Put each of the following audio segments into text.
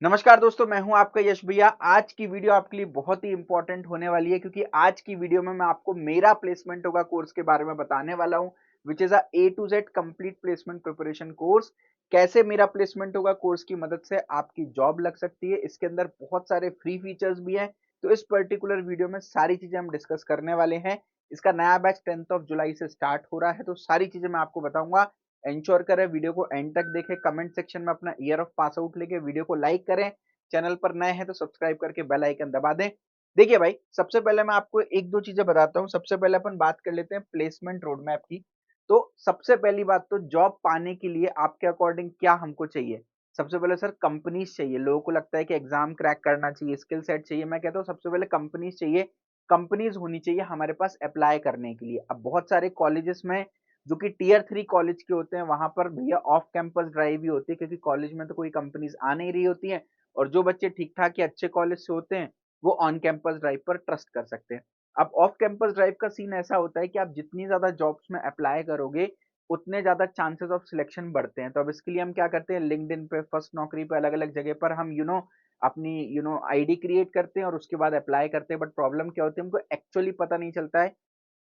नमस्कार दोस्तों, मैं हूं आपका यश भैया। आज की वीडियो आपके लिए बहुत ही इंपॉर्टेंट होने वाली है क्योंकि आज की वीडियो में मैं आपको मेरा प्लेसमेंट होगा कोर्स के बारे में बताने वाला हूं, which is a A to Z complete placement preparation course. कैसे मेरा प्लेसमेंट होगा कोर्स की मदद से आपकी जॉब लग सकती है, इसके अंदर बहुत सारे फ्री फीचर्स भी हैं। तो इस पर्टिकुलर वीडियो में सारी चीजें हम डिस्कस करने वाले हैं। इसका नया बैच 10 जुलाई से स्टार्ट हो रहा है, तो सारी चीजें मैं आपको बताऊंगा। एंश्योर करें वीडियो को एंड तक देखें, कमेंट सेक्शन में अपना ईयर ऑफ पास आउट लेके वीडियो को लाइक करें। चैनल पर नए हैं तो सब्सक्राइब करके बेल आइकन दबा दें। देखिए भाई, सबसे पहले मैं आपको एक दो चीजें बताता हूं। सबसे पहले अपन बात कर लेते हैं प्लेसमेंट रोड मैप की। तो सबसे पहली बात, तो जॉब पाने के लिए आपके अकॉर्डिंग क्या हमको चाहिए? सबसे पहले सर कंपनीज चाहिए। लोगों को लगता है कि एग्जाम क्रैक करना चाहिए, स्किल सेट चाहिए। मैं कहता हूँ सबसे पहले कंपनीज चाहिए। कंपनीज होनी चाहिए हमारे पास अप्लाई करने के लिए। अब बहुत सारे कॉलेजेस में जो कि टियर 3 कॉलेज के होते हैं, वहां पर भैया ऑफ कैंपस ड्राइव भी होती है, क्योंकि कॉलेज में तो कोई कंपनीज आ नहीं रही होती है। और जो बच्चे ठीक ठाक या अच्छे कॉलेज से होते हैं, वो ऑन कैंपस ड्राइव पर ट्रस्ट कर सकते हैं। अब ऑफ कैंपस ड्राइव का सीन ऐसा होता है कि आप जितनी ज्यादा जॉब्स में अप्लाई करोगे, उतने ज्यादा चांसेस ऑफ सिलेक्शन बढ़ते हैं। तो अब इसके लिए हम क्या करते हैं, लिंक्डइन पे, फर्स्ट नौकरी पे, अलग अलग जगह पर हम अपनी आईडी क्रिएट करते हैं और उसके बाद अप्लाई करते हैं। बट प्रॉब्लम क्या होती है, हमको एक्चुअली पता नहीं चलता है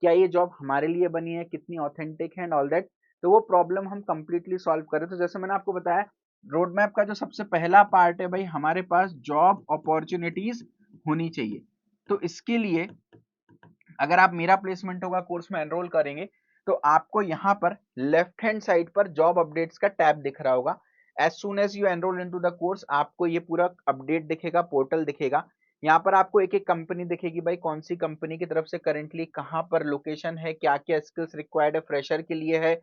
क्या ये जॉब हमारे लिए बनी है, कितनी ऑथेंटिक है एंड ऑल दैट। तो वो प्रॉब्लम हम कंप्लीटली सॉल्व करें। तो जैसे मैंने आपको बताया, रोड मैप का जो सबसे पहला पार्ट है भाई, हमारे पास जॉब अपॉर्चुनिटीज होनी चाहिए। तो इसके लिए अगर आप मेरा प्लेसमेंट होगा कोर्स में एनरोल करेंगे, तो आपको यहाँ पर लेफ्ट हैंड साइड पर जॉब अपडेट्स का टैब दिख रहा होगा। As soon as you enrol into the course, आपको ये पूरा अपडेट दिखेगा, पोर्टल दिखेगा। यहाँ पर आपको एक एक कंपनी दिखेगी भाई, कौन सी कंपनी की तरफ से करेंटली कहाँ पर लोकेशन है, क्या क्या स्किल्स रिक्वायर्ड है, फ्रेशर के लिए है,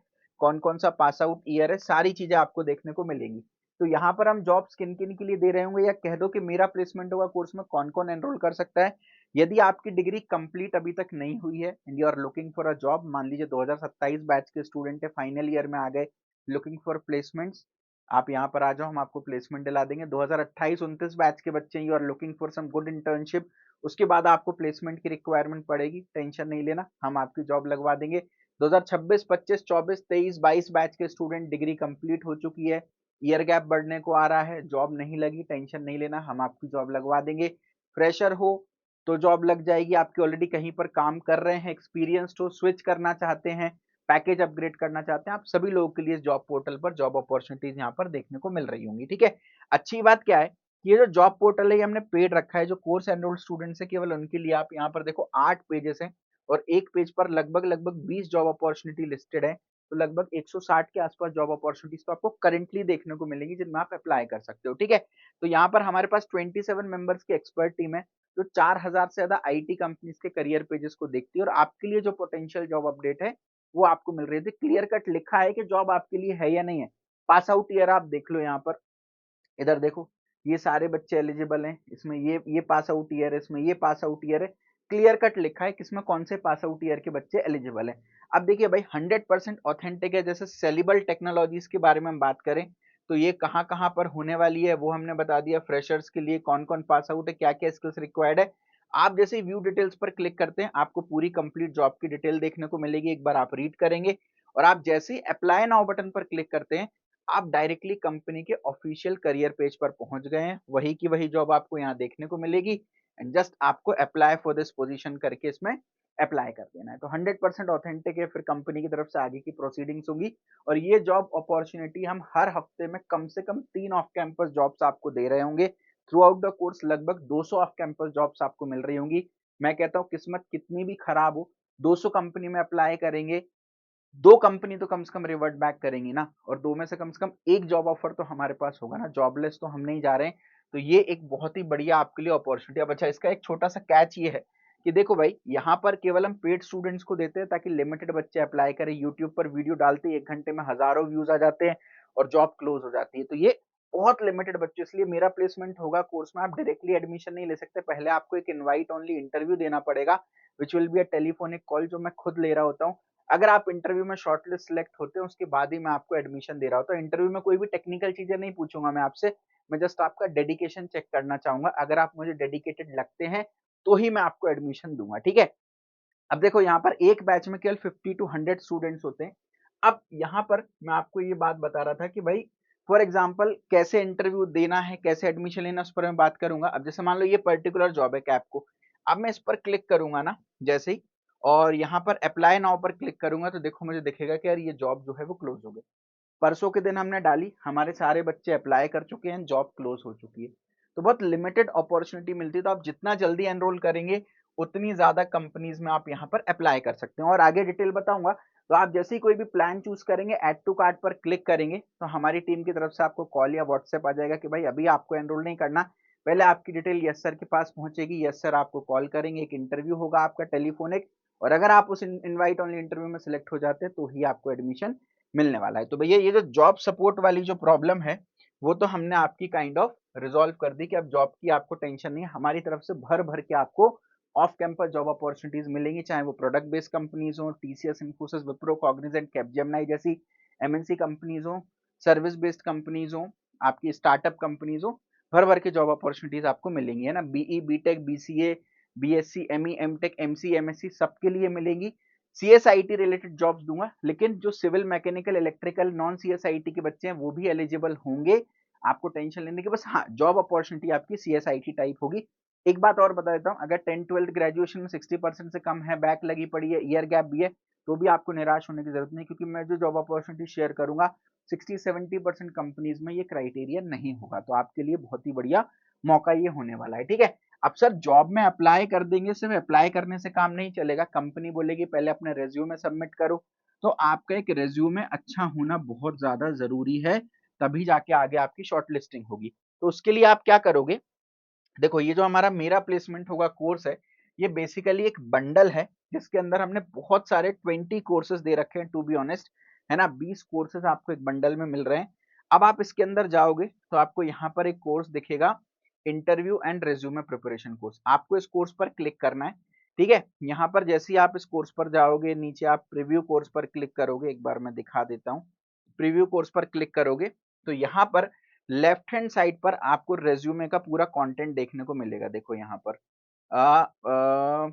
कौन कौन सा पास आउट ईयर है, सारी चीजें आपको देखने को मिलेंगी। तो यहाँ पर हम जॉब्स किन किन के लिए दे रहे होंगे, या कह दो कि मेरा प्लेसमेंट होगा कोर्स में कौन कौन एनरोल कर सकता है। यदि आपकी डिग्री कंप्लीट अभी तक नहीं हुई है and you are looking for a job, मान लीजिए 2027 बैच के स्टूडेंट है, फाइनल ईयर में आ गए, लुकिंग फॉर प्लेसमेंट्स, आप यहाँ पर आ जाओ, हम आपको प्लेसमेंट दिला देंगे। 2028-29 बैच के बच्चे, you are looking for some good internship, उसके बाद आपको प्लेसमेंट की रिक्वायरमेंट पड़ेगी, टेंशन नहीं लेना, हम आपकी जॉब लगवा देंगे। 2026, 25, 24, 23, 22 बैच के स्टूडेंट, डिग्री कंप्लीट हो चुकी है, ईयर गैप बढ़ने को आ रहा है, जॉब नहीं लगी, टेंशन नहीं लेना, हम आपकी जॉब लगवा देंगे। फ्रेशर हो तो जॉब लग जाएगी आपकी, ऑलरेडी कहीं पर काम कर रहे हैं, एक्सपीरियंस्ड हो, स्विच करना चाहते हैं, पैकेज अपग्रेड करना चाहते हैं, आप सभी लोगों के लिए जॉब पोर्टल पर जॉब अपॉर्चुनिटीज यहाँ पर देखने को मिल रही होंगी। ठीक है। अच्छी बात क्या है, ये जो जॉब पोर्टल है ये हमने पेड रखा है। जो कोर्स एनरोल्ड स्टूडेंट्स है, केवल उनके लिए। आप यहाँ पर देखो 8 पेजेस हैं और एक पेज पर लगभग लगभग 20 जॉब अपॉर्चुनिटी लिस्टेड है। तो लगभग 160 के आसपास जॉब अपॉर्चुनिटीज तो आपको करेंटली देखने को मिलेगी, जिनमें आप अप्लाई कर सकते हो। ठीक है। तो यहाँ पर हमारे पास 27 मेंबर्स की एक्सपर्ट टीम है, जो 4000 से ज्यादा आईटी कंपनीज के करियर पेजेस को देखती है, और आपके लिए जो पोटेंशियल जॉब अपडेट है वो आपको मिल रही है। क्लियर कट लिखा है कि जॉब आपके लिए है या नहीं है। पास आउट ईयर आप देख लो यहाँ पर, इधर देखो, ये सारे बच्चे एलिजिबल हैं, इसमें ये पास आउट ईयर है, इसमें ये पास आउट ईयर है। क्लियर कट लिखा है किसमें कौन से पास आउट ईयर के बच्चे एलिजिबल हैं। अब देखिए भाई, 100% ऑथेंटिक है। जैसे सेलिबल टेक्नोलॉजीज के बारे में हम बात करें, तो ये कहाँ कहाँ पर होने वाली है वो हमने बता दिया। फ्रेशर्स के लिए कौन कौन पास आउट है, क्या क्या स्किल्स रिक्वायर्ड है। आप जैसे व्यू डिटेल्स पर क्लिक करते हैं, आपको पूरी कंप्लीट जॉब की डिटेल देखने को मिलेगी। एक बार आप रीड करेंगे और आप जैसे ही अप्लाई नाउ बटन पर क्लिक करते हैं, आप डायरेक्टली कंपनी के ऑफिशियल करियर पेज पर पहुंच गए हैं। वही की वही जॉब आपको यहाँ देखने को मिलेगी, एंड जस्ट आपको अप्लाई फॉर दिस पोजीशन करके इसमें अप्लाई कर देना है। तो 100% ऑथेंटिक है। फिर कंपनी की तरफ से आगे की प्रोसीडिंग्स होंगी। और ये जॉब अपॉर्चुनिटी हम हर हफ्ते में कम से कम 3 ऑफ कैंपस जॉब्स आपको दे रहे होंगे। थ्रू आउट द कोर्स लगभग 200 ऑफ कैंपस जॉब्स आपको मिल रही होंगी। मैं कहता हूँ किस्मत कितनी भी खराब हो, 200 कंपनी में अप्लाई करेंगे, 2 कंपनी तो कम से कम रिवर्ट बैक करेंगी ना, और 2 में से कम एक जॉब ऑफर तो हमारे पास होगा ना। जॉबलेस तो हम नहीं जा रहे हैं। तो ये एक बहुत ही बढ़िया आपके लिए अपॉर्चुनिटी। अब अच्छा, इसका एक छोटा सा कैच ये है कि देखो भाई, यहाँ पर केवल हम पेड स्टूडेंट्स को देते हैं ताकि लिमिटेड बच्चे अप्लाई करें। यूट्यूब पर वीडियो डालते ही 1 घंटे में हजारों व्यूज आ जाते हैं और जॉब क्लोज हो जाती है। तो ये बहुत लिमिटेड बच्चे, इसलिए मेरा प्लेसमेंट होगा कोर्स में आप डायरेक्टली एडमिशन नहीं ले सकते। पहले आपको एक इनवाइट ओनली इंटरव्यू देना पड़ेगा, which will be a telephonic call, जो मैं खुद ले रहा होता हूँ। अगर आप इंटरव्यू में शॉर्टलिस्ट सिलेक्ट होते हैं, उसके बाद ही मैं आपको एडमिशन दे रहा हूं। तो इंटरव्यू में कोई भी टेक्निकल चीजें नहीं पूछूंगा मैं आपसे, मैं जस्ट आपका डेडिकेशन चेक करना चाहूंगा। अगर आप मुझे डेडिकेटेड लगते हैं तो ही मैं आपको एडमिशन दूंगा। ठीक है। अब देखो, यहाँ पर एक बैच में केवल 50 to 100 स्टूडेंट्स होते हैं। अब यहाँ पर मैं आपको ये बात बता रहा था कि भाई फॉर एग्जाम्पल कैसे इंटरव्यू देना है, कैसे एडमिशन लेना, उस पर मैं बात करूंगा। अब जैसे मान लो ये पर्टिकुलर जॉब है कैप को, अब मैं इस पर क्लिक करूंगा ना जैसे ही, और यहाँ पर अप्लाई नाउ पर क्लिक करूंगा तो देखो मुझे दिखेगा कि यार ये जॉब जो है वो क्लोज हो गई। परसों के दिन हमने डाली, हमारे सारे बच्चे अप्लाई कर चुके हैं, जॉब क्लोज हो चुकी है। तो बहुत लिमिटेड अपॉर्चुनिटी मिलती है, तो आप जितना जल्दी एनरोल करेंगे उतनी ज्यादा कंपनीज में आप यहाँ पर अप्लाई कर सकते हैं। और आगे डिटेल बताऊंगा। तो आप जैसे ही कोई भी प्लान चूज करेंगे, ऐड टू कार्ट पर क्लिक करेंगे, तो हमारी टीम की तरफ से आपको कॉल या व्हाट्सएप आ जाएगा कि भाई अभी आपको एनरोल नहीं करना, पहले आपकी डिटेल यस सर के पास पहुंचेगी, यस सर आपको कॉल करेंगे, एक इंटरव्यू होगा आपका टेलीफोनिक, और अगर आप उस इनवाइट ऑनली इंटरव्यू में सिलेक्ट हो जाते हैं तो ही आपको एडमिशन मिलने वाला है। तो भैया ये जो जॉब सपोर्ट वाली जो प्रॉब्लम है वो तो हमने आपकी काइंड ऑफ रिजॉल्व कर दी कि अब जॉब की आपको टेंशन नहीं है, हमारी तरफ से भर भर के आपको ऑफ कैंपस जॉब अपॉर्चुनिटीज मिलेंगी, चाहे वो प्रोडक्ट बेस्ड कंपनीज हो, TCS, Infosys, Wipro, Cognizant, Capgemini जैसी एमएनसी कंपनीज हो, सर्विस बेस्ड कंपनीज हो, आपकी स्टार्टअप कंपनीज हो, भर भर के जॉब अपॉर्चुनिटीज आपको मिलेंगी, है ना। BE, BTech, BCA, BSc, ME, MTech, MC, MSc सबके लिए मिलेंगी। सीएसआईटी रिलेटेड जॉब्स दूंगा, लेकिन जो civil, mechanical, electrical, non CSIT के बच्चे हैं वो भी एलिजिबल होंगे, आपको टेंशन लेने की बस, हाँ जॉब अपॉर्चुनिटी आपकी सीएसआईटी टाइप होगी। एक बात और बता देता हूँ, अगर 10th-12th ग्रेजुएशन में 60% से कम है, बैक लगी पड़ी है, ईयर गैप भी है, तो भी आपको निराश होने की जरूरत नहीं, क्योंकि मैं जो जॉब अपॉर्चुनिटी शेयर करूंगा 60-70% कंपनीज में ये क्राइटेरिया नहीं होगा, तो आपके लिए बहुत ही बढ़िया मौका ये होने वाला है, ठीक है। अब सर जॉब में अप्लाई कर देंगे, सिर्फ अप्लाई करने से काम नहीं चलेगा, कंपनी बोलेगी पहले अपने रेज्यूमे सबमिट करो, तो आपका एक रेज्यूमे अच्छा होना बहुत ज्यादा जरूरी है, तभी जाके आगे आपकी शॉर्टलिस्टिंग होगी। तो उसके लिए आप क्या करोगे, देखो ये जो हमारा मेरा प्लेसमेंट होगा कोर्स है, ये बेसिकली एक बंडल है जिसके अंदर हमने बहुत सारे 20 कोर्सेज दे रखे हैं, टू बी ऑनेस्ट, है ना। 20 कोर्सेज आपको एक बंडल में मिल रहे हैं। अब आप इसके अंदर जाओगे तो आपको यहाँ पर एक कोर्स दिखेगा, interview and resume preparation course, आपको इस कोर्स पर क्लिक करना है, ठीक है। यहाँ पर जैसे ही आप इस कोर्स पर जाओगे, नीचे आप प्रीव्यू कोर्स पर क्लिक करोगे, एक बार मैं दिखा देता हूँ, प्रीव्यू कोर्स पर क्लिक करोगे तो यहाँ पर लेफ्ट हैंड साइड पर आपको रेज्यूमे का पूरा कंटेंट देखने को मिलेगा। देखो यहाँ पर आ, आ,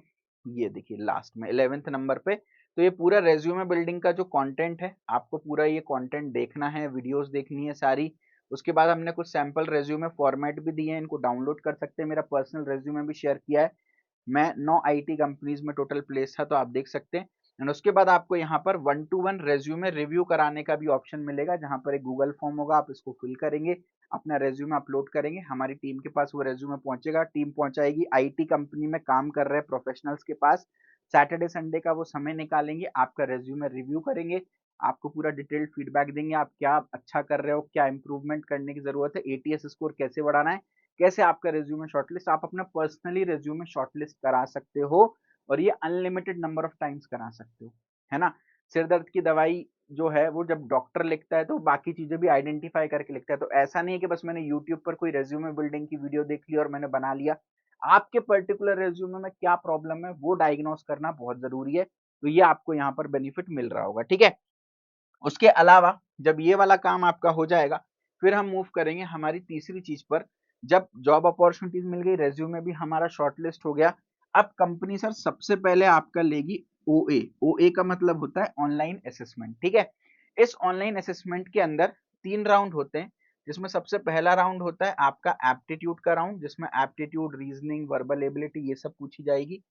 ये देखिए लास्ट में 11th नंबर पे, तो ये पूरा रेज्यूमे बिल्डिंग का जो कंटेंट है, आपको पूरा ये कंटेंट देखना है, वीडियोस देखनी है सारी। उसके बाद हमने कुछ सैंपल रेज्यूमे फॉर्मेट भी दिए हैं, इनको डाउनलोड कर सकते हैं, मेरा पर्सनल रेज्यूमे भी शेयर किया है, मैं 9 आईटी कंपनीज में टोटल प्लेस था, तो आप देख सकते हैं। एंड उसके बाद आपको यहाँ पर 1-to-1 रेज्यूमे रिव्यू कराने का भी ऑप्शन मिलेगा, जहाँ पर एक गूगल फॉर्म होगा, आप इसको फिल करेंगे, अपना रेज्यूमे अपलोड करेंगे, हमारी टीम के पास वो रेज्यूमे पहुंचेगा, टीम पहुंचाएगी आईटी कंपनी में काम कर रहे प्रोफेशनल्स के पास, सैटरडे संडे का वो समय निकालेंगे, आपका रेज्यूमे रिव्यू करेंगे, आपको पूरा डिटेल्ड फीडबैक देंगे, आप क्या अच्छा कर रहे हो, क्या इंप्रूवमेंट करने की जरूरत है, एटीएस स्कोर कैसे बढ़ाना है, कैसे आपका रेज्यूमे शॉर्टलिस्ट, आप अपना पर्सनली रेज्यूमे शॉर्टलिस्ट करा सकते हो, और ये अनलिमिटेड नंबर ऑफ टाइम्स करा सकते हो, है ना। सिर दर्द की दवाई जो है वो जब डॉक्टर लिखता है तो बाकी चीजें भी आइडेंटिफाई करके लिखता है, तो ऐसा नहीं है कि बस मैंने यूट्यूब पर कोई रेज्यूमे बिल्डिंग की वीडियो देख ली और मैंने बना लिया, आपके पर्टिकुलर रेज्यूमे में क्या प्रॉब्लम है वो डायग्नोस करना बहुत जरूरी है, तो ये आपको यहाँ पर बेनिफिट मिल रहा होगा, ठीक है। उसके अलावा जब ये वाला काम आपका हो जाएगा, फिर हम मूव करेंगे हमारी तीसरी चीज पर। जब जॉब अपॉर्चुनिटीज मिल गई, रेज्यूमे भी हमारा शॉर्टलिस्ट हो गया, अब कंपनी सर सबसे पहले आपका लेगी ओए। ओए का मतलब होता है ऑनलाइन असेसमेंट, ठीक है। इस ऑनलाइन असेसमेंट के अंदर 3 राउंड होते हैं, जिसमें सबसे पहला राउंड होता है आपका एप्टीट्यूड का राउंड, जिसमें एप्टीट्यूड, रीजनिंग, वर्बल एबिलिटी ये सब पूछी जाएगी।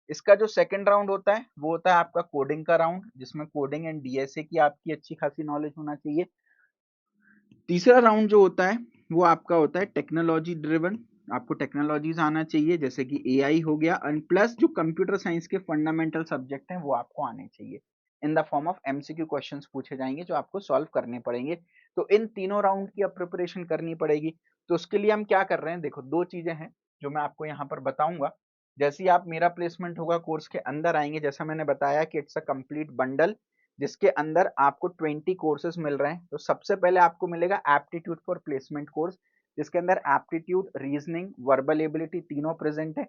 इसका जो सेकंड राउंड होता है वो होता है आपका कोडिंग का राउंड, जिसमें कोडिंग एंड डीएसए की आपकी अच्छी खासी नॉलेज होना चाहिए। तीसरा राउंड जो होता है वो आपका होता है टेक्नोलॉजी ड्रिवन, आपको टेक्नोलॉजीज आना चाहिए, जैसे कि एआई हो गया, एंड प्लस जो कंप्यूटर साइंस के फंडामेंटल सब्जेक्ट हैं वो आपको आने चाहिए, in the form of MCQ questions पूछे जाएंगे जो आपको सॉल्व करने पड़ेंगे। तो इन तीनों राउंड की अब प्रिपरेशन करनी पड़ेगी। तो उसके लिए हम क्या कर रहे हैं, देखो दो चीजें हैं जो मैं आपको यहाँ पर बताऊंगा। जैसे ही आप मेरा प्लेसमेंट होगा कोर्स के अंदर आएंगे, जैसा मैंने बताया कि इट्स अ कंप्लीट बंडल जिसके अंदर आपको 20 कोर्सेज मिल रहे हैं। तो सबसे पहले आपको मिलेगा एप्टीट्यूड फॉर प्लेसमेंट कोर्स, जिसके अंदर एप्टीट्यूड, रीजनिंग, वर्बल एबिलिटी तीनों प्रेजेंट है।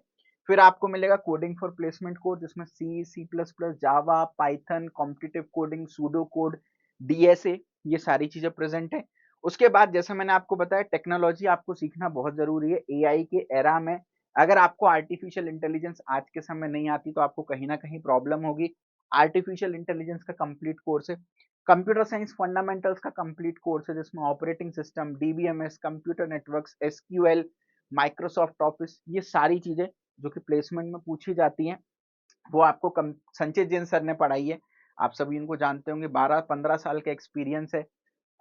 फिर आपको मिलेगा कोडिंग फॉर प्लेसमेंट कोर्स, जिसमें C, C plus plus, Java, Python, competitive coding, pseudo code, DSA ये सारी चीजें प्रेजेंट है। उसके बाद जैसा मैंने आपको बताया टेक्नोलॉजी आपको सीखना बहुत जरूरी है, एआई के एरा में अगर आपको आर्टिफिशियल इंटेलिजेंस आज के समय नहीं आती तो आपको कहीं ना कहीं प्रॉब्लम होगी। आर्टिफिशियल इंटेलिजेंस का कंप्लीट कोर्स है, कंप्यूटर साइंस फंडामेंटल्स का कंप्लीट कोर्स है जिसमें operating system, DBMS, computer networks, SQL, Microsoft office, ये सारी चीजें जो कि प्लेसमेंट में पूछी जाती हैं वो आपको संचित जैन सर ने पढ़ाई है। आप सभी इनको जानते होंगे, 12-15 साल का एक्सपीरियंस है।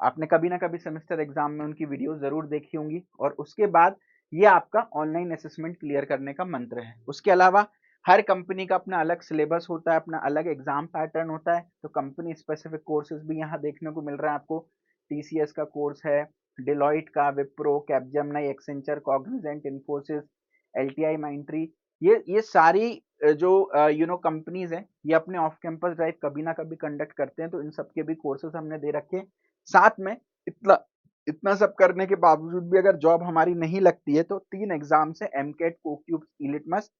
आपने कभी ना कभी सेमेस्टर एग्जाम में उनकी वीडियो जरूर देखी होंगी। और उसके बाद ये आपका ऑनलाइन असेसमेंट क्लियर करने का मंत्र है। उसके अलावा हर कंपनी का अपना अलग सिलेबस होता है, अपना अलग एग्जाम पैटर्न होता है, तो कंपनी स्पेसिफिक कोर्सेज भी यहाँ देखने को मिल रहा है आपको। टीसीएस का कोर्स है, डिलॉइट का, Wipro, Capgemini, Accenture, Cognizant, Infosys, LTI, माइंट्री, ये सारी जो कंपनीज हैं ये अपने ऑफ कैंपस ड्राइव कभी ना कभी कंडक्ट करते हैं, तो इन सब के भी कोर्सेज हमने दे रखे हैं। साथ में इतना इतना सब करने के बावजूद भी अगर जॉब हमारी नहीं लगती है तो 3 एग्जाम से एमकेट, कोक्यूब, इलिटमस,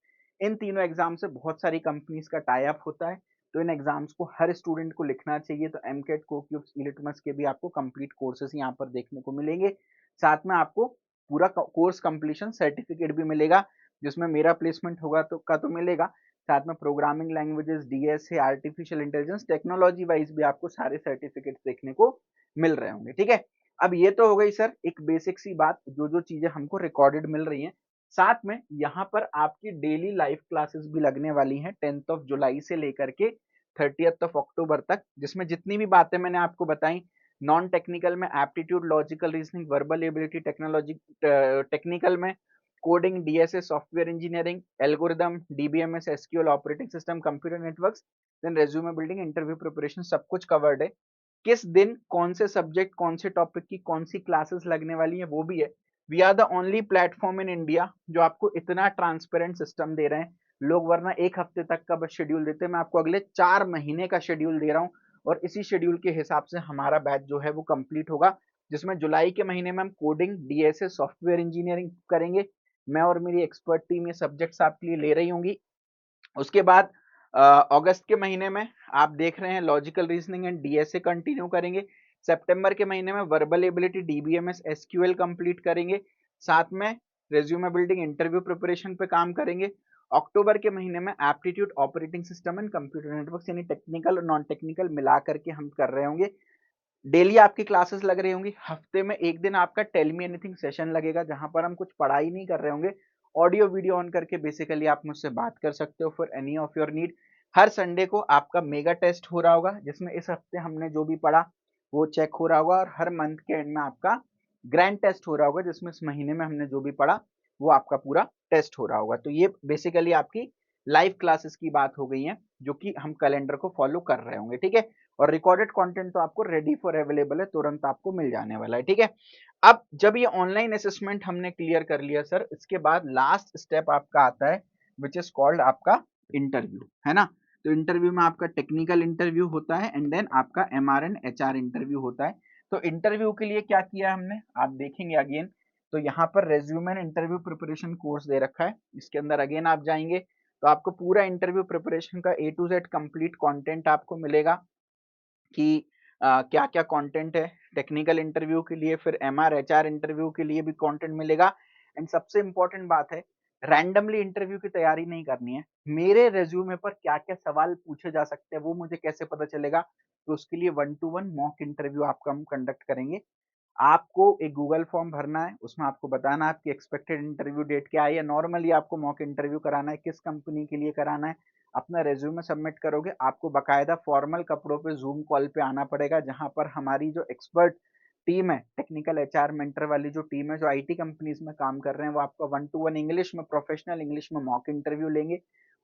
इन तीनों एग्जाम से बहुत सारी कंपनीज का टाई अप होता है, तो इन एग्जाम्स को हर स्टूडेंट को लिखना चाहिए। तो एमकेट, कोक्यूब, इलिटमस के भी आपको कंप्लीट कोर्सेज यहाँ पर देखने को मिलेंगे। साथ में आपको पूरा कोर्स कंप्लीशन सर्टिफिकेट भी मिलेगा, जिसमें मेरा प्लेसमेंट होगा तो मिलेगा। साथ में programming languages, DSA, artificial intelligence, technology wise भी आपको सारे सर्टिफिकेट्स देखने को मिल रहे होंगे। ठीक है, अब ये तो हो गई सर एक बेसिक सी बात, जो जो चीजें हमको रिकॉर्डेड मिल रही हैं। साथ में यहाँ पर आपकी डेली लाइव क्लासेस भी लगने वाली हैं 10th ऑफ जुलाई से लेकर के 30th ऑफ अक्टूबर तक, जिसमें जितनी भी बातें मैंने आपको बताई, नॉन टेक्निकल में aptitude, logical reasoning, verbal ability, technology, technical में coding, DSA, software engineering, algorithm, DBMS, SQL, operating system, computer networks, then resume building, interview preparation, सब कुछ कवर्ड है। किस दिन कौन से सब्जेक्ट, कौन से टॉपिक की कौन सी क्लासेस लगने वाली है वो भी है। We are the only platform in India जो आपको इतना ट्रांसपेरेंट सिस्टम दे रहे हैं। लोग वरना एक हफ्ते तक का बस शेड्यूल देते हैं, मैं आपको अगले 4 महीने का शेड्यूल दे रहा हूँ, और इसी शेड्यूल के हिसाब से हमारा बैच जो है वो कंप्लीट होगा, जिसमें जुलाई के महीने में हम कोडिंग, डीएसए, सॉफ्टवेयर इंजीनियरिंग करेंगे। मैं और मेरी एक्सपर्ट टीम ये सब्जेक्ट्स आपके लिए ले रही होंगी। उसके बाद अगस्त के महीने में आप देख रहे हैं logical reasoning and DSA continue करेंगे। सितंबर के महीने में verbal ability, DBMS, SQL complete करेंगे। साथ में रेज्यूमे बिल्डिंग, इंटरव्यू प्रिपरेशन पे काम करेंगे। अक्टूबर के महीने में aptitude, operating system and computer networks, यानी टेक्निकल और नॉन टेक्निकल मिला करके हम कर रहे होंगे। डेली आपकी क्लासेस लग रही होंगी। हफ्ते में एक दिन आपका टेल मी एनीथिंग सेशन लगेगा, जहां पर हम कुछ पढ़ाई नहीं कर रहे होंगे, ऑडियो वीडियो ऑन करके बेसिकली आप मुझसे बात कर सकते हो for any of your need. Her Sunday को आपका मेगा टेस्ट हो रहा होगा, जिसमें इस हफ्ते हमने जो भी पढ़ा वो चेक हो रहा होगा, और हर मंथ के एंड में आपका ग्रैंड टेस्ट हो रहा होगा, जिसमें इस महीने में हमने जो भी पढ़ा वो आपका पूरा टेस्ट हो रहा होगा। तो ये बेसिकली आपकी लाइव क्लासेस की बात हो गई है, जो कि हम कैलेंडर को फॉलो कर रहे होंगे। ठीक है, और रिकॉर्डेड कंटेंट तो आपको रेडी फॉर अवेलेबल है, तुरंत आपको मिल जाने वाला है। ठीक है, अब जब ये ऑनलाइन असेसमेंट हमने क्लियर कर लिया सर, इसके बाद लास्ट स्टेप आपका आता है विच इज कॉल्ड आपका इंटरव्यू, है ना। तो इंटरव्यू में आपका टेक्निकल इंटरव्यू होता है, एंड देन आपका एमआरएन एचआर इंटरव्यू होता है। तो इंटरव्यू के लिए क्या किया हमने, आप देखेंगे अगेन, तो यहाँ पर resume and interview preparation course दे रखा है। इसके अंदर अगेन आप जाएंगे तो आपको पूरा इंटरव्यू प्रिपरेशन का ए टू जेड कंप्लीट कंटेंट आपको मिलेगा, कि क्या क्या कंटेंट है टेक्निकल इंटरव्यू के लिए, फिर एमआर एचआर इंटरव्यू के लिए भी कंटेंट मिलेगा। एंड सबसे इंपॉर्टेंट बात है, रैंडमली इंटरव्यू की तैयारी नहीं करनी है। मेरे रेज्यूमे पर क्या क्या सवाल पूछे जा सकते हैं वो मुझे कैसे पता चलेगा, तो उसके लिए 1-to-1 मॉक इंटरव्यू आपका हम कंडक्ट करेंगे। आपको एक गूगल फॉर्म भरना है, उसमें आपको बताना है आपकी एक्सपेक्टेड इंटरव्यू डेट क्या है, या नॉर्मली आपको मॉक इंटरव्यू कराना है, किस कंपनी के लिए कराना है। अपना रेज्यूमे सबमिट करोगे, आपको बकायदा फॉर्मल कपड़ों पे जूम कॉल पे आना पड़ेगा, जहां पर हमारी जो एक्सपर्ट टीम है, टेक्निकल एचआर मेंटर वाली जो टीम है, जो आईटी कंपनीज में काम कर रहे हैं, वो आपका 1-to-1 इंग्लिश में, प्रोफेशनल इंग्लिश में मॉक इंटरव्यू लेंगे।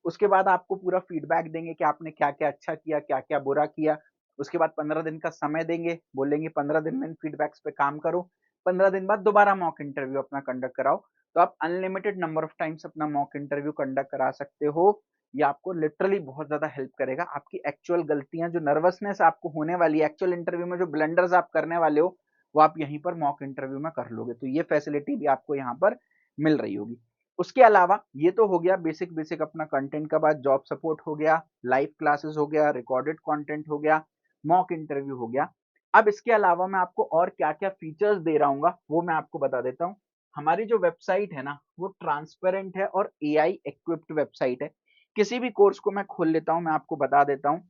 उसके बाद आपको पूरा फीडबैक देंगे कि आपने क्या क्या अच्छा किया, क्या क्या बुरा किया। उसके बाद 15 दिन का समय देंगे, बोलेंगे 15 दिन में इन फीडबैक्स पे काम करो। 15 दिन बाद दोबारा मॉक इंटरव्यू अपना कंडक्ट कराओ। तो आप अनलिमिटेड नंबर ऑफ टाइम्स अपना मॉक इंटरव्यू कंडक्ट करा सकते हो। ये आपको लिटरली बहुत ज्यादा हेल्प करेगा। आपकी एक्चुअल गलतियां, जो नर्वसनेस आपको होने वाली है एक्चुअल इंटरव्यू में, जो ब्लंडर्स आप करने वाले हो, वो आप यहीं पर मॉक इंटरव्यू में कर लोगे। तो ये फैसिलिटी भी आपको यहाँ पर मिल रही होगी। उसके अलावा ये तो हो गया बेसिक बेसिक अपना कंटेंट का बात, जॉब सपोर्ट हो गया, लाइव क्लासेस हो गया, रिकॉर्डेड कंटेंट हो गया, मॉक इंटरव्यू हो गया। अब इसके अलावा मैं आपको और क्या क्या फीचर्स दे रहा हूँ वो मैं आपको बता देता हूँ। हमारी जो वेबसाइट है ना, वो ट्रांसपेरेंट है और एआई इक्विप्ड वेबसाइट है। किसी भी कोर्स को मैं खोल लेता हूँ, मैं आपको बता देता हूँ,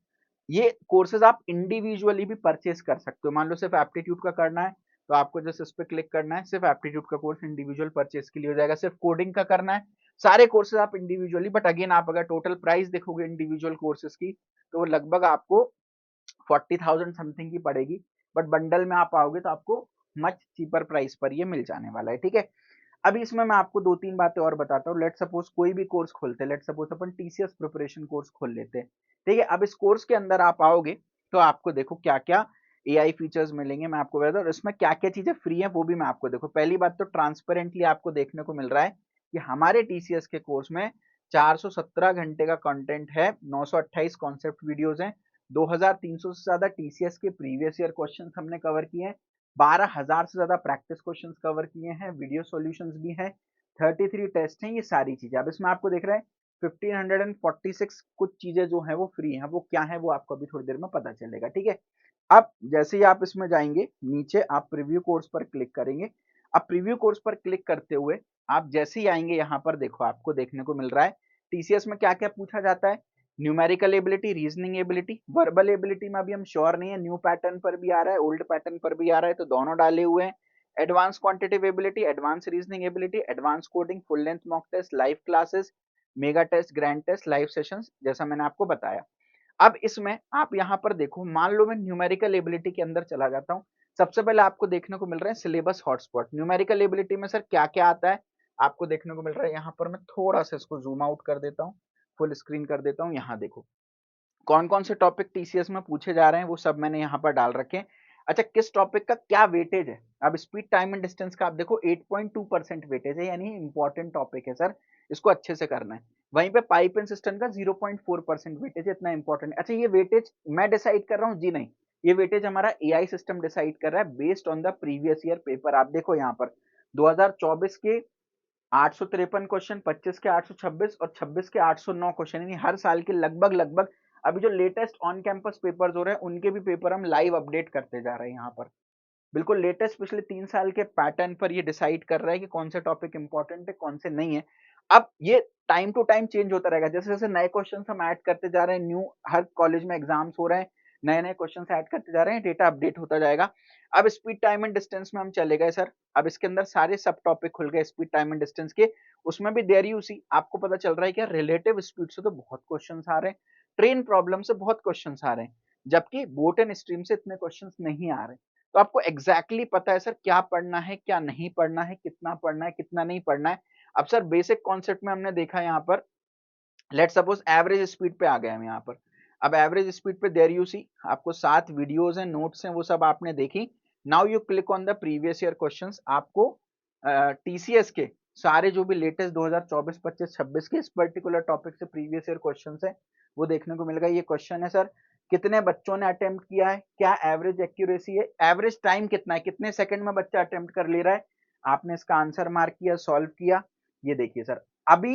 ये कोर्सेज आप इंडिविजुअली भी परचेज कर सकते हो। मान लो सिर्फ एप्टीट्यूड का करना है तो आपको जस्ट इस पे क्लिक करना है, सिर्फ एप्टीट्यूड का कोर्स इंडिविजुअल परचेज के लिए हो जाएगा। सिर्फ कोडिंग का करना है, सारे कोर्सेज आप इंडिविजुअली, बट अगेन आप अगर टोटल प्राइस देखोगे इंडिविजुअल कोर्सेज की तो वो लगभग आपको 40,000 समथिंग की पड़ेगी, बट बंडल में आप आओगे तो आपको मच चीपर प्राइस पर ये मिल जाने वाला है, ठीक है। अभी इसमें मैं आपको दो तीन बातें और बताता हूँ। लेट सपोज कोई भी कोर्स खोलते हैं, लेट सपोज अपन टीसीएस प्रिपरेशन कोर्स खोल लेते हैं, ठीक है। अब इस कोर्स के अंदर आप आओगे तो आपको देखो क्या क्या एआई फीचर्स मिलेंगे, मैं आपको बता दूं, और इसमें क्या क्या चीजें फ्री हैं वो भी मैं आपको देखो। पहली बात तो ट्रांसपेरेंटली आपको देखने को मिल रहा है कि हमारे टीसीएस के कोर्स में 417 घंटे का कंटेंट है, 928 कॉन्सेप्ट वीडियोस हैं, 2300 से ज्यादा टीसीएस के प्रीवियस ईयर क्वेश्चंस हमने कवर किए हैं, 12,000 से ज्यादा प्रैक्टिस क्वेश्चंस कवर किए हैं, वीडियो सॉल्यूशंस भी हैं, 33 टेस्ट हैं, ये सारी चीजें। अब इसमें आपको देख रहे हैं 1546 कुछ चीजें जो है वो फ्री हैं, वो क्या है वो आपको अभी थोड़ी देर में पता चलेगा, ठीक है। अब जैसे ही आप इसमें जाएंगे नीचे आप प्रीव्यू कोर्स पर क्लिक करेंगे। अब प्रीव्यू कोर्स पर क्लिक करते हुए आप जैसे ही आएंगे यहाँ पर देखो आपको देखने को मिल रहा है टीसीएस में क्या क्या पूछा जाता है। Numerical ability, reasoning ability, verbal ability में अभी हम श्योर नहीं है, न्यू पैटर्न पर भी आ रहा है, ओल्ड पैटर्न पर भी आ रहा है, तो दोनों डाले हुए हैं। Advance quantitative ability, advance reasoning ability, advance coding, full length mock test, live classes, mega test, grand test, live sessions, जैसा मैंने आपको बताया। अब इसमें आप यहाँ पर देखो, मान लो मैं न्यूमेरिकल एबिलिटी के अंदर चला जाता हूँ। सबसे पहले आपको देखने को मिल रहा है सिलेबस हॉटस्पॉट। न्यूमेरिकल एबिलिटी में सर क्या क्या आता है आपको देखने को मिल रहा है। यहाँ पर मैं थोड़ा सा इसको जूम आउट कर देता हूँ, फुल स्क्रीन कर देता हूँ। यहाँ देखो कौन कौन से टॉपिक टीसीएस में पूछे जा रहे हैं वो सब मैंने यहाँ पर डाल रखे हैं। अच्छा, किस टॉपिक का क्या वेटेज है। अब स्पीड टाइम एंड डिस्टेंस का आप देखो 8.2% वेटेज है, यानी इंपॉर्टेंट टॉपिक है सर, इसको अच्छे से करना है। वहीं पे पाइप एंड सिस्टम का 0.4% वेटेज है, इतना इंपॉर्टेंट। अच्छा, ये वेटेज मैं डिसाइड कर रहा हूँ जी नहीं, ये वेटेज हमारा एआई सिस्टम डिसाइड कर रहा है based on the previous year paper. आप देखो यहाँ पर 2024 के 853 क्वेश्चन, 25 के 826 और 26 के 809 क्वेश्चन, यानी हर साल के लगभग लगभग अभी जो लेटेस्ट ऑन कैंपस पेपर्स हो रहे हैं उनके भी पेपर हम लाइव अपडेट करते जा रहे हैं। यहाँ पर बिल्कुल लेटेस्ट पिछले 3 साल के पैटर्न पर ये डिसाइड कर रहा है कि कौन से टॉपिक इंपॉर्टेंट है कौन से नहीं है। अब ये टाइम टू टाइम चेंज होता रहेगा, जैसे जैसे नए क्वेश्चन हम ऐड करते जा रहे हैं, न्यू हर कॉलेज में एग्जाम्स हो रहे हैं, नए नए क्वेश्चन ऐड करते जा रहे हैं, डेटा अपडेट होता जाएगा। अब स्पीड टाइम एंड डिस्टेंस में हम चले गए सर, अब इसके अंदर सारे सब टॉपिक खुल गए स्पीड टाइम एंड डिस्टेंस के। उसमें भी देयर यू सी आपको पता चल रहा है कि रिलेटिव स्पीड से तो बहुत क्वेश्चन आ रहे हैं, ट्रेन प्रॉब्लम से बहुत क्वेश्चन आ रहे हैं, जबकि बोट एंड स्ट्रीम से इतने क्वेश्चन नहीं आ रहे। तो आपको एग्जैक्टली पता है सर क्या पढ़ना है क्या नहीं पढ़ना है, कितना पढ़ना है कितना नहीं पढ़ना है। अब सर बेसिक कॉन्सेप्ट में हमने देखा यहाँ पर, लेट सपोज एवरेज स्पीड पे आ गए हम यहाँ पर। अब एवरेज स्पीड पे देयर यू सी आपको 7 वीडियोस हैं, नोट्स हैं, वो सब आपने देखी। Now you click on the previous year questions. आपको टीसीएस के सारे जो भी लेटेस्ट 2024 25 26 के इस पर्टिकुलर टॉपिक से प्रीवियस ईयर क्वेश्चंस है वो देखने को मिलेगा। ये क्वेश्चन है सर, कितने बच्चों ने अटेम्प्ट किया है, क्या एवरेज एक्यूरेसी है, एवरेज टाइम कितना है, कितने सेकंड में बच्चा अटेम्प्ट कर ले रहा है। आपने इसका आंसर मार्क किया, सॉल्व किया। ये देखिए सर, अभी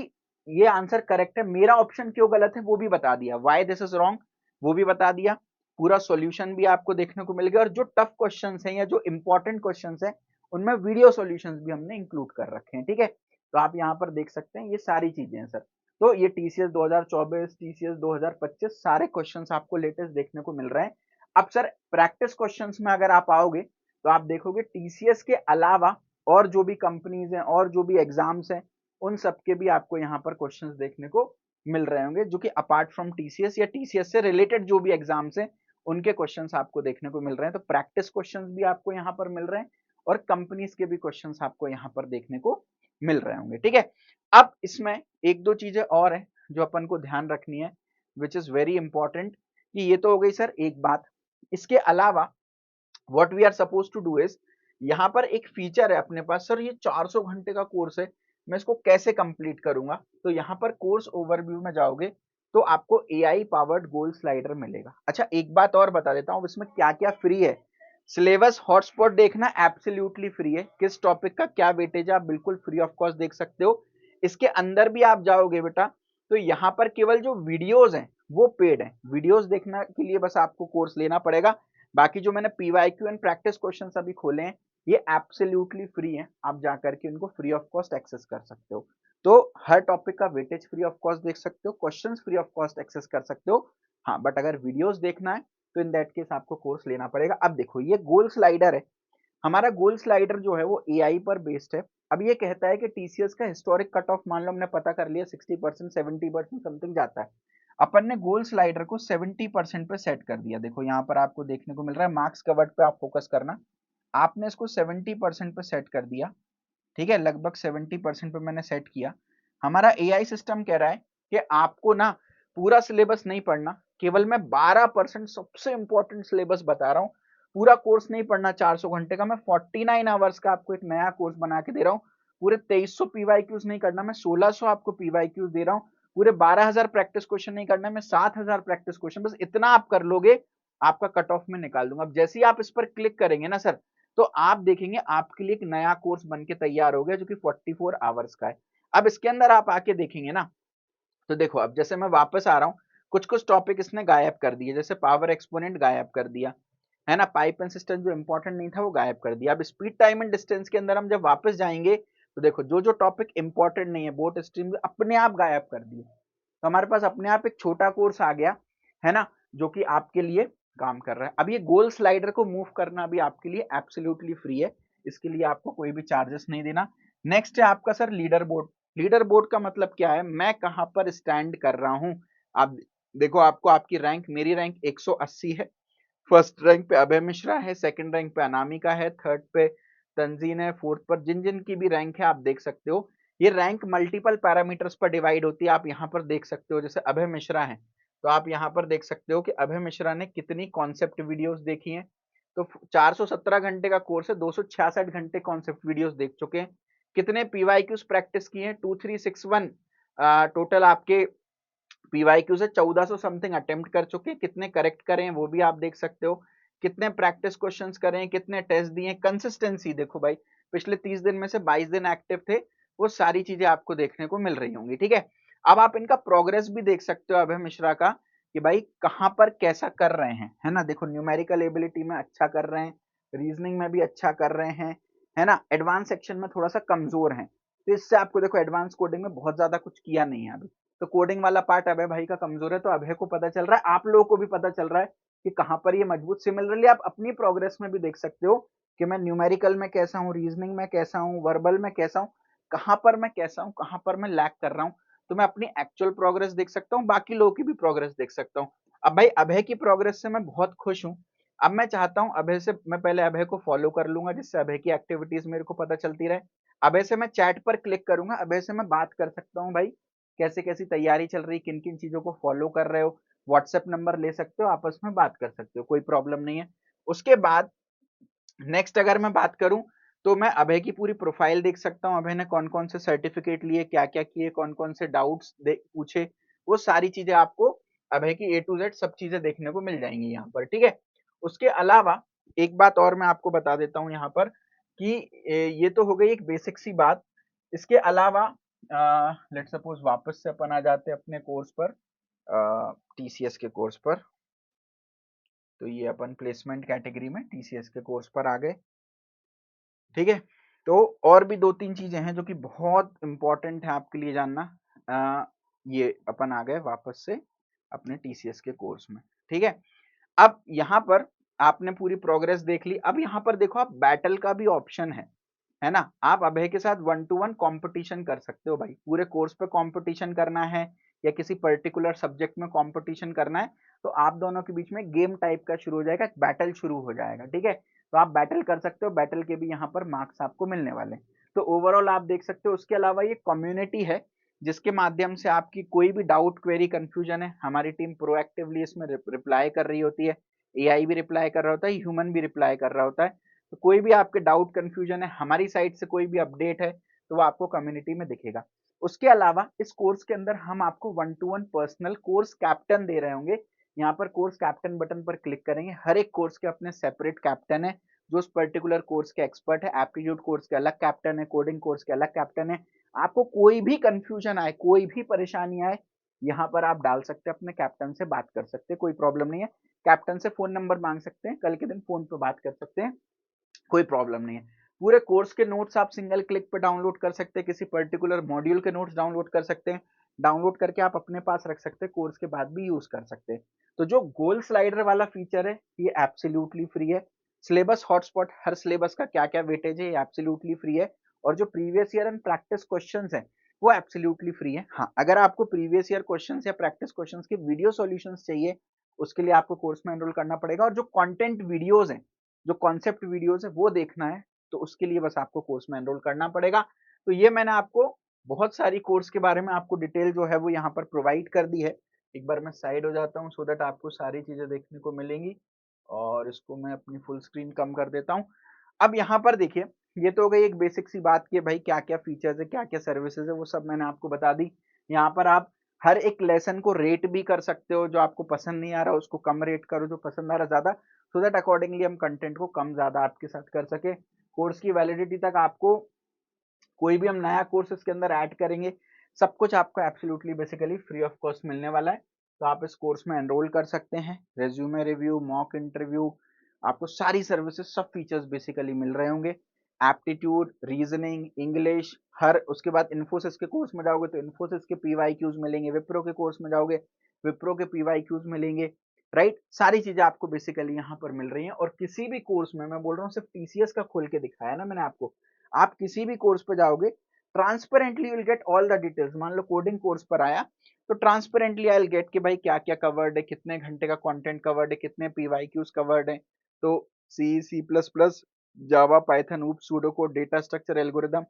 ये आंसर करेक्ट है, मेरा ऑप्शन क्यों गलत है वो भी बता दिया, व्हाई दिस इज रॉन्ग वो भी बता दिया। पूरा सॉल्यूशन भी आपको देखने को मिल गया, और जो टफ क्वेश्चंस हैं या जो इंपॉर्टेंट क्वेश्चंस हैं उनमें वीडियो सॉल्यूशंस भी हमने इंक्लूड कर रखे हैं, ठीक है। तो आप यहाँ पर देख सकते हैं ये सारी चीजें हैं सर। तो ये टीसीएस 2024 टीसीएस 2025 सारे क्वेश्चंस आपको लेटेस्ट देखने को मिल रहे हैं। अब सर प्रैक्टिस क्वेश्चंस में अगर आप आओगे तो आप देखोगे टीसीएस के अलावा और जो भी कंपनीज हैं और जो भी एग्जाम्स हैं उन सब के भी आपको यहाँ पर क्वेश्चंस देखने को मिल रहे होंगे, जो कि अपार्ट फ्रॉम टीसीएस या टीसीएस से रिलेटेड जो भी एग्जाम्स हैं उनके क्वेश्चंस आपको देखने को मिल रहे हैं। तो प्रैक्टिस क्वेश्चंस भी आपको यहाँ पर मिल रहे हैं और कंपनीज के भी क्वेश्चंस आपको यहाँ पर देखने को मिल रहे होंगे, ठीक है। अब इसमें एक दो चीजें और हैं जो अपन को ध्यान रखनी है, विच इज वेरी इंपॉर्टेंट, कि ये तो हो गई सर एक बात। इसके अलावा what we are suppose to do is, यहाँ पर एक फीचर है अपने पास, सर ये 400 घंटे का कोर्स है, मैं इसको कैसे कंप्लीट करूंगा। तो यहाँ पर कोर्स ओवरव्यू में जाओगे तो आपको एआई पावर्ड गोल स्लाइडर मिलेगा। अच्छा, एक बात और बता देता हूँ इसमें क्या क्या फ्री है। सिलेबस हॉटस्पॉट देखना एब्सोल्युटली फ्री है, किस टॉपिक का क्या वेटेज है आप बिल्कुल फ्री ऑफ कॉस्ट देख सकते हो। इसके अंदर भी आप जाओगे बेटा तो यहाँ पर केवल जो वीडियोज हैं वो पेड है, वीडियोज देखने के लिए बस आपको कोर्स लेना पड़ेगा। बाकी जो मैंने पीवाईक्यू एंड प्रैक्टिस क्वेश्चन अभी खोले हैं ये एब्सोल्युटली फ्री हैं, आप जाकर के उनको फ्री ऑफ कॉस्ट एक्सेस कर सकते हो। तो हर टॉपिक का वेटेज फ्री ऑफ कॉस्ट देख सकते हो, questions free of cost access कर सकते हो, हाँ, बट अगर वीडियोस देखना है तो इन दैट केस आपको कोर्स लेना पड़ेगा। अब देखो ये गोल स्लाइडर है, हमारा गोल स्लाइडर जो है वो एआई पर बेस्ड है। अब ये कहता है कि टीसीएस का हिस्टोरिक कट ऑफ मान लो हमने पता कर लिया 60% 70% समथिंग जाता है, अपन ने गोल स्लाइडर को 70% पे सेट कर दिया। देखो यहाँ पर आपको देखने को मिल रहा है, मार्क्स कवर्ड पे आप फोकस करना, आपने इसको 70% पे सेट कर दिया, ठीक है, लगभग 70% पे मैंने सेट किया। हमारा एआई सिस्टम कह रहा है कि आपको ना पूरा सिलेबस नहीं पढ़ना, केवल मैं 12% सबसे इंपॉर्टेंट सिलेबस बता रहा हूँ, पूरा कोर्स नहीं पढ़ना 400 घंटे का, मैं 49 आवर्स का आपको एक नया कोर्स बना के दे रहा हूँ। पूरे 2300 पीवाईक्यूज नहीं करना, मैं 1600 आपको पीवाईक्यूज दे रहा हूँ। पूरे 12,000 प्रैक्टिस क्वेश्चन नहीं करना, मैं 7,000 प्रैक्टिस क्वेश्चन, बस इतना आप कर लोगे, आपका कट ऑफ में निकाल दूंगा। अब जैसे ही आप इस पर क्लिक करेंगे ना सर, तो आप देखेंगे आपके लिए एक नया कोर्स बन के तैयार हो गया जो कि 44 आवर्स का है। अब इसके अंदर आप आके देखेंगे ना, तो देखो अब जैसे मैं वापस आ रहा हूँ, कुछ कुछ टॉपिक इसने गायब कर दिए, जैसे पावर एक्सपोनेंट गायब कर दिया है ना, पाइप एंड सिस्टम जो इंपॉर्टेंट नहीं था वो गायब कर दिया। अब स्पीड टाइम एंड डिस्टेंस के अंदर हम जब वापस जाएंगे तो देखो जो जो टॉपिक इंपॉर्टेंट नहीं है बोट स्ट्रीम अपने आप गायब कर दिए, तो हमारे पास अपने आप एक छोटा कोर्स आ गया है ना, जो कि आपके लिए काम कर रहा है। अब ये गोल स्लाइडर को मूव करना भी आपके लिए एब्सोल्युटली फ्री है, इसके लिए आपको कोई भी चार्जेस नहीं देना। नेक्स्ट है आपका sir leader board. Leader board का मतलब क्या है, मैं कहां पर स्टैंड कर रहा हूं। आप देखो आपको आपकी रैंक, मेरी रैंक 180 है, फर्स्ट रैंक पे अभय मिश्रा है, सेकंड रैंक पे अनामिका है, थर्ड पे तंजीन है, फोर्थ पर जिन जिन की भी रैंक है आप देख सकते हो। ये रैंक मल्टीपल पैरामीटर्स पर डिवाइड होती है, आप यहाँ पर देख सकते हो। जैसे अभय मिश्रा है तो आप यहाँ पर देख सकते हो कि अभय मिश्रा ने कितनी कॉन्सेप्ट वीडियोस देखी हैं। तो 417 घंटे का कोर्स है, 266 घंटे कॉन्सेप्ट वीडियोस देख चुके हैं। कितने पीवाईक्यूज प्रैक्टिस किए हैं, 2361 टोटल आपके पीवाईक्यू से 1400 समथिंग अटेम्प्ट कर चुके हैं, कितने करेक्ट करें वो भी आप देख सकते हो, कितने प्रैक्टिस क्वेश्चंस करें, कितने टेस्ट दिए, कंसिस्टेंसी देखो भाई, पिछले 30 दिन में से 22 दिन एक्टिव थे, वो सारी चीजें आपको देखने को मिल रही होंगी, ठीक है। अब आप इनका प्रोग्रेस भी देख सकते हो अभय मिश्रा का, कि भाई कहां पर कैसा कर रहे हैं, है ना। देखो न्यूमेरिकल एबिलिटी में अच्छा कर रहे हैं, रीजनिंग में भी अच्छा कर रहे हैं, है ना। एडवांस सेक्शन में थोड़ा सा कमजोर हैं, तो इससे आपको देखो एडवांस कोडिंग में बहुत ज्यादा कुछ किया नहीं है अभी, तो कोडिंग वाला पार्ट अभय भाई का कमजोर है, तो अभय को पता चल रहा है, आप लोगों को भी पता चल रहा है कि कहां पर ये मजबूत। सिमिलरली आप अपनी प्रोग्रेस में भी देख सकते हो कि मैं न्यूमेरिकल में कैसा हूँ, रीजनिंग में कैसा हूँ, वर्बल में कैसा हूँ, कहां पर मैं कैसा हूँ, कहां पर मैं लैग कर रहा हूँ। तो मैं अपनी एक्चुअल प्रोग्रेस देख सकता हूँ, बाकी लोगों की भी प्रोग्रेस देख सकता हूँ। अब भाई अभय की प्रोग्रेस से मैं बहुत खुश हूँ। अब मैं चाहता हूँ अभय से, मैं पहले अभय को फॉलो कर लूंगा जिससे अभय की एक्टिविटीज मेरे को पता चलती रहे। अभय से मैं चैट पर क्लिक करूंगा, अभय से मैं बात कर सकता हूँ भाई कैसे कैसी तैयारी चल रही, किन किन चीजों को फॉलो कर रहे हो, व्हाट्सएप नंबर ले सकते हो, आपस में बात कर सकते हो, कोई प्रॉब्लम नहीं है। उसके बाद नेक्स्ट अगर मैं बात करूं तो मैं अभय की पूरी प्रोफाइल देख सकता हूं, अभय ने कौन कौन से सर्टिफिकेट लिए, क्या क्या किए, कौन कौन से डाउट्स पूछे, वो सारी चीजें आपको अभय की ए टू जेड सब चीजें देखने को मिल जाएंगी यहाँ पर, ठीक है। उसके अलावा एक बात और मैं आपको बता देता हूँ यहाँ पर कि ये तो हो गई एक बेसिक सी बात। इसके अलावा लेट सपोज वापस से अपन आ जाते हैं अपने कोर्स पर, टीसीएस के कोर्स पर, तो ये अपन प्लेसमेंट कैटेगरी में टीसीएस के कोर्स पर आ गए, ठीक है। तो और भी दो तीन चीजें हैं जो कि बहुत इंपॉर्टेंट है आपके लिए जानना। ये अपन आ गए वापस से अपने टीसीएस के कोर्स में, ठीक है। अब यहाँ पर आपने पूरी प्रोग्रेस देख ली, अब यहाँ पर देखो आप बैटल का भी ऑप्शन है ना। आप अभय के साथ 1-to-1 कंपटीशन कर सकते हो भाई, पूरे कोर्स पे कंपटीशन करना है या किसी पर्टिकुलर सब्जेक्ट में कंपटीशन करना है, तो आप दोनों के बीच में गेम टाइप का शुरू हो जाएगा, बैटल शुरू हो जाएगा, ठीक है। तो आप बैटल कर सकते हो, बैटल के भी यहाँ पर मार्क्स आपको मिलने वाले हैं। तो ओवरऑल आप देख सकते हो। उसके अलावा ये कम्युनिटी है जिसके माध्यम से आपकी कोई भी डाउट, क्वेरी, कंफ्यूजन है, हमारी टीम प्रोएक्टिवली इसमें रिप्लाई कर रही होती है, एआई भी रिप्लाई कर रहा होता है, ह्यूमन भी रिप्लाई कर रहा होता है। तो कोई भी आपके डाउट, कंफ्यूजन है, हमारी साइड से कोई भी अपडेट है, तो वो आपको कम्युनिटी में दिखेगा। उसके अलावा इस कोर्स के अंदर हम आपको 1-to-1 personal course captain they रहे होंगे। यहाँ पर कोर्स कैप्टन बटन पर क्लिक करेंगे, हर एक कोर्स के अपने सेपरेट कैप्टन है जो उस पर्टिकुलर कोर्स के एक्सपर्ट है। एप्टीट्यूड कोर्स के अलग कैप्टन है, कोडिंग कोर्स के अलग कैप्टन है। आपको कोई भी कंफ्यूजन आए, कोई भी परेशानी आए, यहाँ पर आप डाल सकते हैं, अपने कैप्टन से बात कर सकते हैं, कोई प्रॉब्लम नहीं है। कैप्टन से फोन नंबर मांग सकते हैं, कल के दिन फोन पे बात कर सकते हैं, कोई प्रॉब्लम नहीं है। पूरे कोर्स के नोट्स आप सिंगल क्लिक पे डाउनलोड कर सकते हैं, किसी पर्टिकुलर मॉड्यूल के नोट्स डाउनलोड कर सकते हैं, डाउनलोड करके आप अपने पास रख सकते हैं, कोर्स के बाद भी यूज कर सकते हैं। तो जो गोल स्लाइडर वाला फीचर है ये एब्सोल्युटली फ्री है। सिलेबस हॉटस्पॉट, हर सिलेबस का क्या क्या वेटेज है, ये एब्सोल्युटली फ्री है। और जो previous year and practice questions हैं वो एब्सोल्युटली फ्री है। हाँ, अगर आपको प्रीवियस ईयर क्वेश्चंस या प्रैक्टिस क्वेश्चंस के वीडियो सॉल्यूशंस चाहिए, उसके लिए आपको कोर्स में एनरोल करना पड़ेगा। और जो कंटेंट वीडियोस हैं, जो कॉन्सेप्ट वीडियोस है वो देखना है, तो उसके लिए बस आपको कोर्स में एनरोल करना पड़ेगा। तो ये मैंने आपको बहुत सारी कोर्स के बारे में आपको डिटेल जो है वो यहाँ पर प्रोवाइड कर दी है। एक बार मैं साइड हो जाता हूँ सो दैट आपको सारी चीजें देखने को मिलेंगी। और इसको मैं अपनी फुल स्क्रीन कम कर देता हूँ। अब यहाँ पर देखिए, ये तो हो गई एक बेसिक सी बात कि भाई क्या क्या फीचर्स है, क्या क्या सर्विसेज है, वो सब मैंने आपको बता दी। यहाँ पर आप हर एक लेसन को रेट भी कर सकते हो, जो आपको पसंद नहीं आ रहा उसको कम रेट करो, जो पसंद आ रहा ज्यादा, सो दैट अकॉर्डिंगली हम कंटेंट को कम ज्यादा आपके साथ कर सके। कोर्स की वैलिडिटी तक आपको कोई भी हम नया कोर्स इसके अंदर ऐड करेंगे, सब कुछ आपको absolutely basically free of cost मिलने वाला है। तो आप इस कोर्स में एनरोल कर सकते हैं। रेज्यूमे रिव्यू, मॉक इंटरव्यू, आपको सारी सर्विसेज, सब फीचर्स बेसिकली मिल रहे होंगे। एप्टीट्यूड, रीजनिंग, इंग्लिश, हर उसके बाद इन्फोसिस के कोर्स में जाओगे तो इन्फोसिस के पीवाईक्यूज मिलेंगे, विप्रो के कोर्स में जाओगे विप्रो के पीवाईक्यूज मिलेंगे। राइट, सारी चीजें आपको बेसिकली यहाँ पर मिल रही हैं। और किसी भी कोर्स में, मैं बोल रहा हूँ सिर्फ टीसीएस का खोल के दिखाया ना मैंने आपको, आप किसी भी कोर्स पे जाओगे transparently will get all the details. मान लो कोडिंग कोर्स पर आया तो ट्रांसपेरेंटली आई विल गेट कि भाई क्या क्या कवर्ड है, कितने घंटे का कंटेंट कवर्ड है, कितने पीवाईक्यूज कवर्ड है। तो सी, C plus plus, Java, Python, ऊप, pseudo code, data structure, algorithm,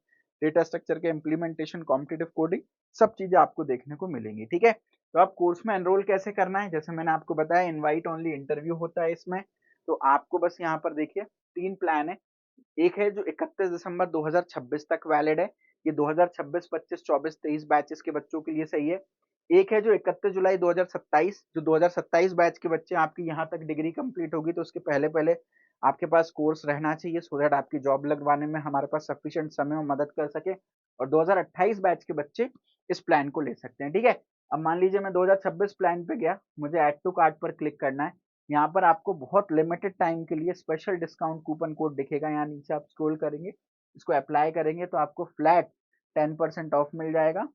data structure के इंप्लीमेंटेशन, कॉम्पिटिटिव कोडिंग, सब चीजें आपको देखने को मिलेंगी। ठीक है, तो आप कोर्स में एनरोल कैसे करना है, जैसे मैंने आपको बताया इनवाइट ओनली इंटरव्यू होता है इसमें। तो आपको बस यहाँ पर देखिए 3 प्लान है। एक है जो 31 दिसंबर 2026 तक वैलिड है, ये 2026, 25, 24, 23 बैचेस के बच्चों के लिए सही है। एक है जो 31 जुलाई 2027, जो 2027 बैच के बच्चे, आपकी यहाँ तक डिग्री कंप्लीट होगी तो उसके पहले पहले आपके पास कोर्स रहना चाहिए, सो दैट आपकी जॉब लगवाने में हमारे पास सफिशिएंट समय और मदद कर सके। और 2028 बैच के बच्चे इस प्लान को ले सकते हैं। ठीक है, अब मान लीजिए मैं 2026 प्लान पे गया, मुझे ऐड टू कार्ट पर क्लिक करना है। यहाँ पर आपको बहुत लिमिटेड टाइम के लिए स्पेशल डिस्काउंट कूपन कोड दिखेगा, यहाँ नीचे आप स्क्रॉल करेंगे, इसको अप्लाई करेंगे तो आपको फ्लैट 10% ऑफ मिल जाएगा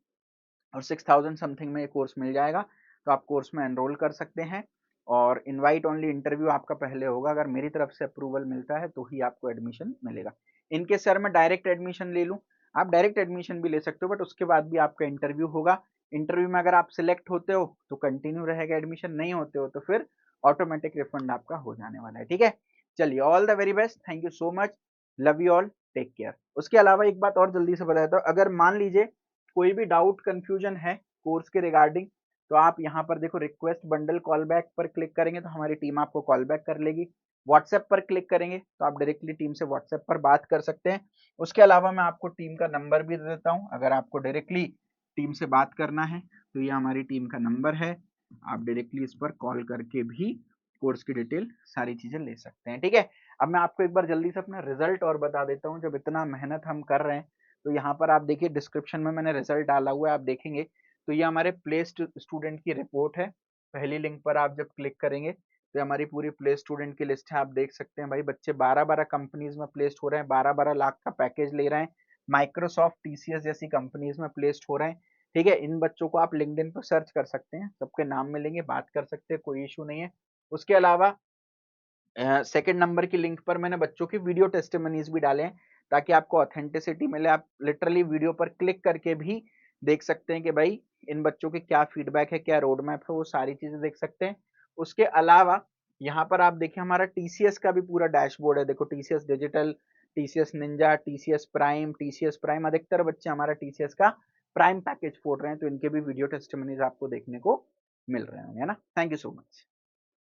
और 6000 समथिंग में ये कोर्स मिल जाएगा। तो आप कोर्स में एनरोल कर सकते हैं। और इनवाइट ओनली इंटरव्यू आपका पहले होगा, अगर मेरी तरफ से अप्रूवल मिलता है तो ही आपको एडमिशन मिलेगा। इनके सर मैं डायरेक्ट एडमिशन ले लूँ, आप डायरेक्ट एडमिशन भी ले सकते हो, बट उसके बाद भी आपका इंटरव्यू होगा। इंटरव्यू में अगर आप सिलेक्ट होते हो तो कंटिन्यू रहेगा एडमिशन, नहीं होते हो तो फिर ऑटोमेटिक रिफंड आपका हो जाने वाला है। ठीक है, चलिए, all the very best, thank you so much, love you all, take care. उसके अलावा एक बात और जल्दी से बता देता हूँ, अगर मान लीजिए कोई भी डाउट कंफ्यूजन है कोर्स के रिगार्डिंग, तो आप यहाँ पर देखो रिक्वेस्ट बंडल कॉल बैक पर क्लिक करेंगे तो हमारी टीम आपको कॉल बैक कर लेगी। व्हाट्सएप पर क्लिक करेंगे तो आप डायरेक्टली टीम से व्हाट्सएप पर बात कर सकते हैं। उसके अलावा मैं आपको टीम का नंबर भी दे देता हूँ, अगर आपको डायरेक्टली टीम से बात करना है तो ये हमारी टीम का नंबर है, आप डायरेक्टली इस पर कॉल करके भी कोर्स की डिटेल सारी चीजें ले सकते हैं। ठीक है, अब मैं आपको एक बार जल्दी से अपना रिजल्ट और बता देता हूँ। जब इतना मेहनत हम कर रहे हैं तो यहाँ पर आप देखिए डिस्क्रिप्शन में मैंने रिजल्ट डाला हुआ है, आप देखेंगे तो ये हमारे प्लेस्ड स्टूडेंट की रिपोर्ट है। पहली लिंक पर आप जब क्लिक करेंगे तो ये हमारी पूरी प्ले स्टूडेंट की लिस्ट है, आप देख सकते हैं भाई बच्चे 12-12 कंपनीज में प्लेस्ड हो रहे हैं, 12-12 लाख का पैकेज ले रहे हैं, माइक्रोसॉफ्ट, टीसीएस जैसी कंपनीज में प्लेस्ड हो रहे हैं। ठीक है, इन बच्चों को आप लिंक्डइन पर सर्च कर सकते हैं, सबके नाम मिलेंगे, बात कर सकते हैं, कोई इशू नहीं है। उसके अलावा सेकंड नंबर की लिंक पर मैंने बच्चों की वीडियो टेस्टिमनीज भी डाले हैं, ताकि आपको ऑथेंटिसिटी मिले। आप लिटरली वीडियो पर क्लिक करके भी देख सकते हैं कि भाई इन बच्चों के क्या फीडबैक है, क्या रोड मैप है, वो सारी चीजें देख सकते हैं। उसके अलावा यहाँ पर आप देखिए हमारा टीसीएस का भी पूरा डैशबोर्ड है, देखो TCS digital, TCS Ninja, TCS prime, अधिकतर बच्चे हमारा टीसीएस का प्राइम पैकेज फोड़ रहे हैं, तो इनके भी वीडियो टेस्टिमनीज आपको देखने को मिल रहे होंगे, है ना। Thank you so much.